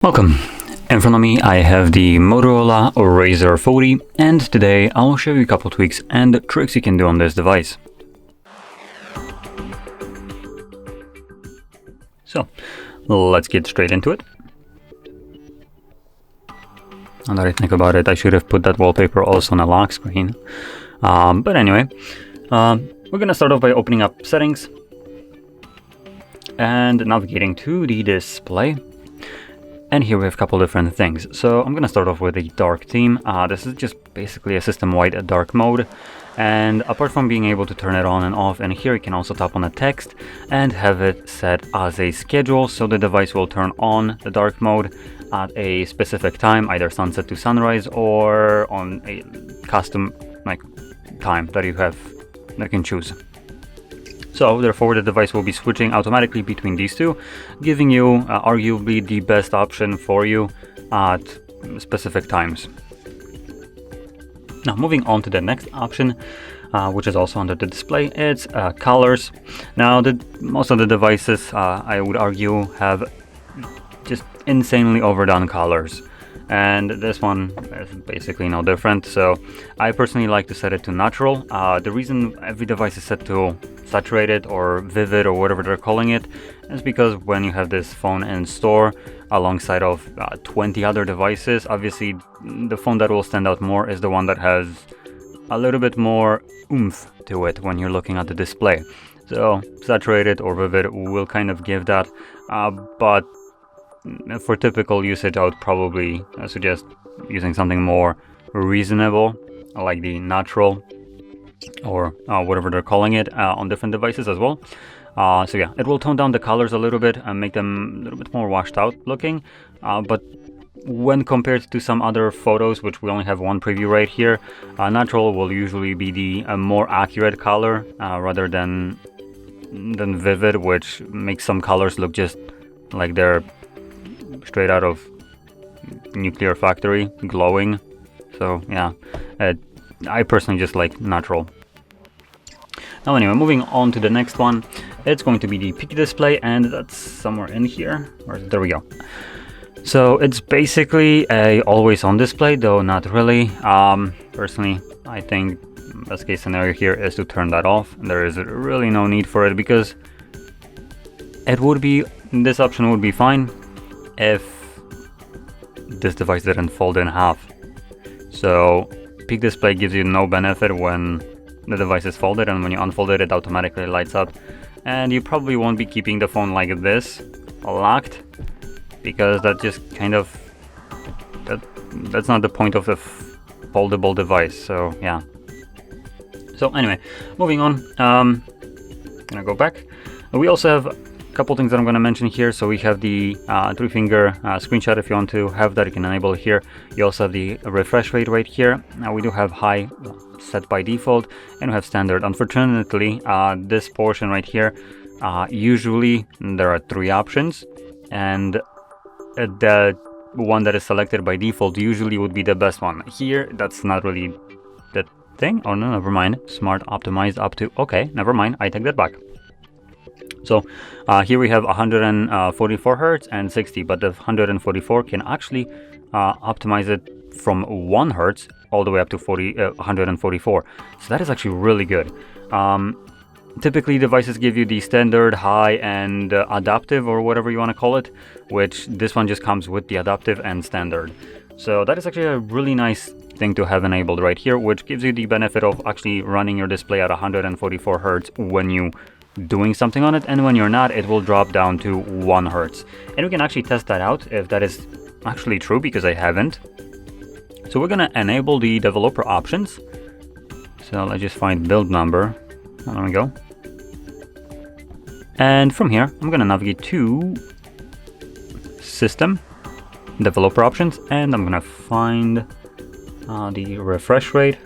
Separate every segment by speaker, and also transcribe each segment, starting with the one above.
Speaker 1: Welcome. In front of me I have the Motorola Razr 40, and today I'll show you a couple tweaks and tricks you can do on this device. So, let's get straight into it. Now that I think about it, I should have put that wallpaper also on a lock screen. But anyway, we're gonna start off by opening up settings and navigating to the display. And here we have a couple different things. So I'm gonna start off with the dark theme. This is just basically a system-wide dark mode. And apart from being able to turn it on and off, and here you can also tap on the text and have it set as a schedule. So the device will turn on the dark mode at a specific time, either sunset to sunrise or on a custom time that you can choose. So therefore the device will be switching automatically between these two, giving you arguably the best option for you at specific times. Now moving on to the next option, which is also under the display, it's colors. Now most of the devices, I would argue, have just insanely overdone colors. And this one is basically no different. So I personally like to set it to natural. The reason every device is set to saturated or vivid or whatever they're calling it is because when you have this phone in store alongside of 20 other devices, obviously the phone that will stand out more is the one that has a little bit more oomph to it when you're looking at the display. So saturated or vivid will kind of give that, but for typical usage, I would probably suggest using something more reasonable, like the natural or whatever they're calling it on different devices as well. So yeah, it will tone down the colors a little bit and make them a little bit more washed out looking. But when compared to some other photos, which we only have one preview right here, natural will usually be the more accurate color rather than vivid, which makes some colors look just like they're straight out of nuclear factory, glowing. So yeah, I personally just like natural. Now anyway, moving on to the next one, it's going to be the peak display, and that's somewhere in here. There we go. So it's basically a always on display, though not really. Personally, I think best case scenario here is to turn that off. There is really no need for it because this option would be fine if this device didn't fold in half. So peak display gives you no benefit when the device is folded, and when you unfold it, it automatically lights up. And you probably won't be keeping the phone like this locked, because that just kind of that's not the point of the foldable device. So yeah. So anyway, moving on, gonna go back. We also have couple things that I'm going to mention here. So we have the 3-finger screenshot. If you want to have that, you can enable it here. You also have the refresh rate right here. Now we do have high set by default, and we have standard. Unfortunately, this portion right here, usually there are 3 options, and the one that is selected by default usually would be the best one. Here, that's not really the thing. Oh no, never mind. Smart optimized up to, okay, never mind, I take that back. So here we have 144 Hz and 60, but the 144 can actually optimize it from 1 Hz all the way up to 144. So that is actually really good. Typically devices give you the standard, high, and adaptive, or whatever you want to call it, which this one just comes with the adaptive and standard. So that is actually a really nice thing to have enabled right here, which gives you the benefit of actually running your display at 144 Hz when you doing something on it, and when you're not, it will drop down to 1 Hz. And we can actually test that out if that is actually true, because I haven't. So we're gonna enable the developer options. So let's just find build number. There we go. And from here, I'm gonna navigate to system, developer options, and I'm gonna find the refresh rate.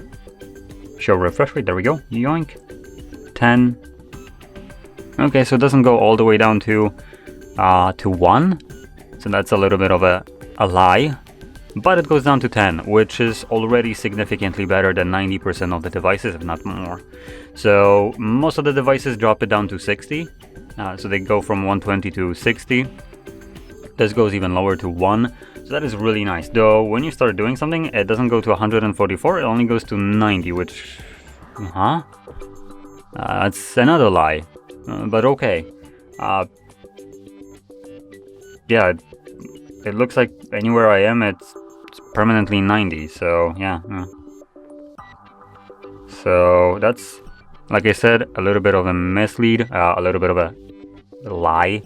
Speaker 1: Show refresh rate, there we go, yoink, 10. Okay, so it doesn't go all the way down to 1, so that's a little bit of a lie, but it goes down to 10, which is already significantly better than 90% of the devices, if not more. So most of the devices drop it down to 60, so they go from 120 to 60, This goes even lower to 1, so that is really nice. Though when you start doing something, it doesn't go to 144, it only goes to 90, which... that's another lie, but okay. Yeah, it looks like anywhere I am, it's permanently 90, so yeah. So that's, like I said, a little bit of a mislead, a little bit of a lie.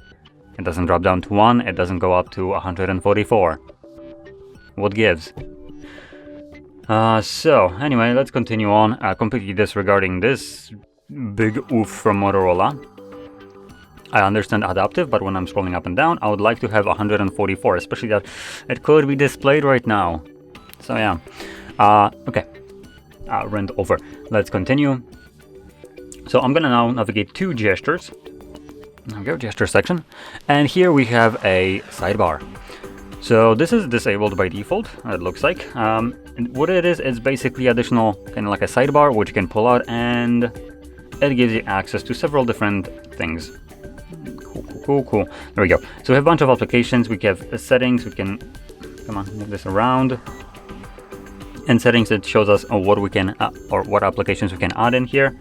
Speaker 1: It doesn't drop down to 1, it doesn't go up to 144. What gives? So, anyway, let's continue on, completely disregarding this big oof from Motorola. I understand adaptive, but when I'm scrolling up and down, I would like to have 144, especially that it could be displayed right now. So yeah, okay, rant over. Let's continue. So I'm gonna now navigate to gestures. There we go, gesture section. And here we have a sidebar. So this is disabled by default, it looks like. And what it is, it's basically additional, kind of like a sidebar, which you can pull out, and it gives you access to several different things. Cool. There we go. So we have a bunch of applications, we have settings, we can, come on, move this around. In settings, it shows us what we can, or what applications we can add in here.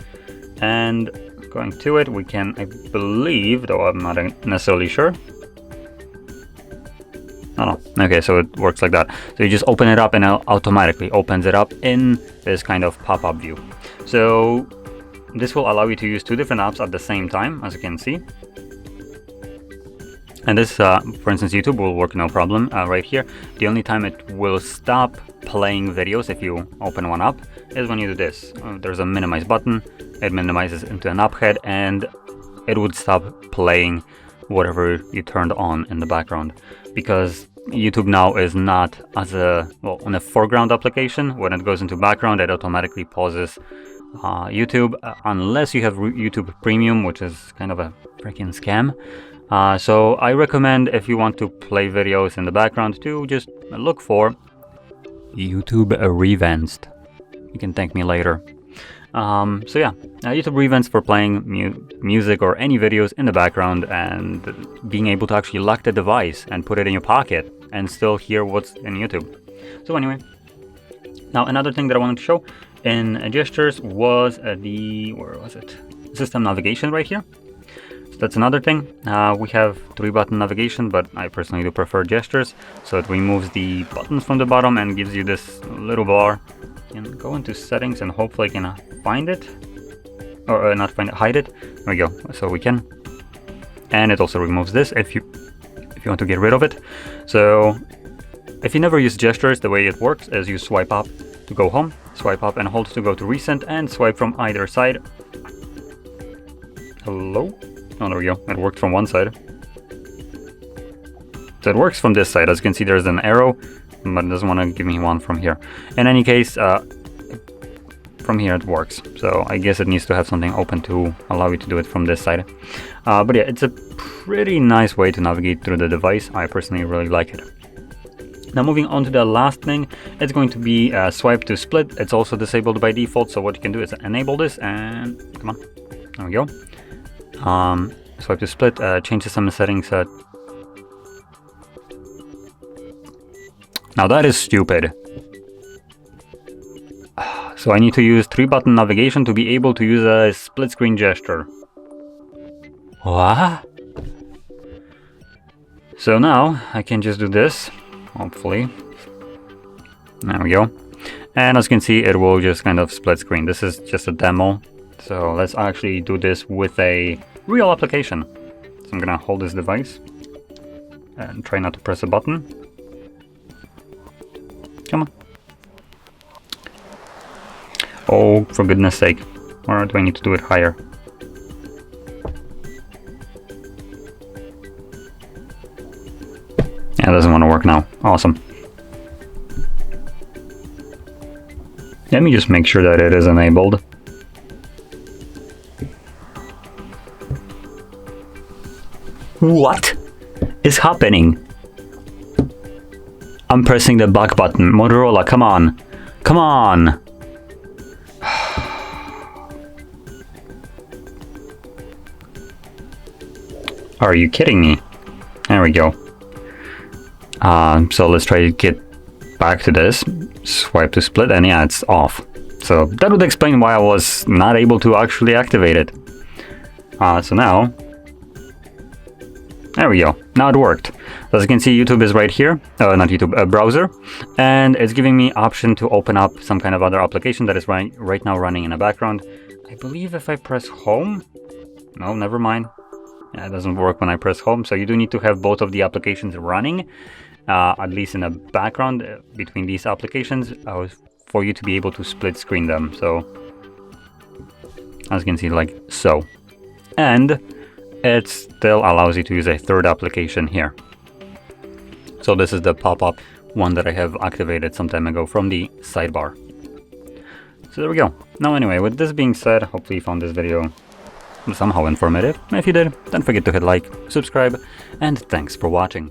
Speaker 1: And going to it, we can, I believe, though I'm not necessarily sure. Oh no, okay, so it works like that. So you just open it up and it automatically opens it up in this kind of pop-up view. So this will allow you to use 2 different apps at the same time, as you can see. And this, for instance, YouTube will work no problem right here. The only time it will stop playing videos if you open one up is when you do this. There's a minimize button, it minimizes into an app head, and it would stop playing whatever you turned on in the background. Because YouTube now is not as a, well, on a foreground application. When it goes into background, it automatically pauses YouTube, unless you have YouTube Premium, which is kind of a freaking scam. So I recommend, if you want to play videos in the background, to just look for YouTube Revanced. You can thank me later. So yeah, YouTube Revanced for playing music or any videos in the background and being able to actually lock the device and put it in your pocket and still hear what's in YouTube. So anyway, now another thing that I wanted to show in gestures was the, where was it? System navigation right here. So that's another thing. We have 3-button navigation, but I personally do prefer gestures. So it removes the buttons from the bottom and gives you this little bar. You can go into settings and hopefully I can find it, or not find it, hide it. There we go. So we can, and it also removes this if you want to get rid of it. So if you never use gestures, the way it works is you swipe up to go home, swipe up and hold to go to recent, and swipe from either side. Hello? Oh, there we go. It worked from one side. So it works from this side. As you can see, there's an arrow, but it doesn't want to give me one from here. In any case, from here it works. So I guess it needs to have something open to allow you to do it from this side. But yeah, it's a pretty nice way to navigate through the device. I personally really like it. Now moving on to the last thing, it's going to be swipe to split. It's also disabled by default, so what you can do is enable this and, come on, there we go. Swipe to split, changes some settings. Now that is stupid. So I need to use 3-button navigation to be able to use a split screen gesture. What? So now I can just do this, hopefully. There we go. And as you can see, it will just kind of split screen. This is just a demo. So let's actually do this with a real application. So I'm gonna hold this device and try not to press a button. Come on. Oh, for goodness sake. Or do I need to do it higher? Yeah, it doesn't want to work now. Awesome. Let me just make sure that it is enabled. What is happening? I'm pressing the back button. Motorola, come on. Come on. Are you kidding me? There we go. So let's try to get back to this, swipe to split, and yeah, it's off. So that would explain why I was not able to actually activate it. So now, there we go, now it worked. So as you can see, YouTube is right here, not YouTube, a browser, and it's giving me option to open up some kind of other application that is right now running in the background. I believe if I press home, no, never mind. Yeah, it doesn't work when I press home, so you do need to have both of the applications running, at least in the background between these applications, for you to be able to split screen them. So as you can see, like so. And it still allows you to use a third application here. So this is the pop-up one that I have activated some time ago from the sidebar. So there we go. Now anyway, with this being said, hopefully you found this video somehow informative. If you did, don't forget to hit like, subscribe, and thanks for watching.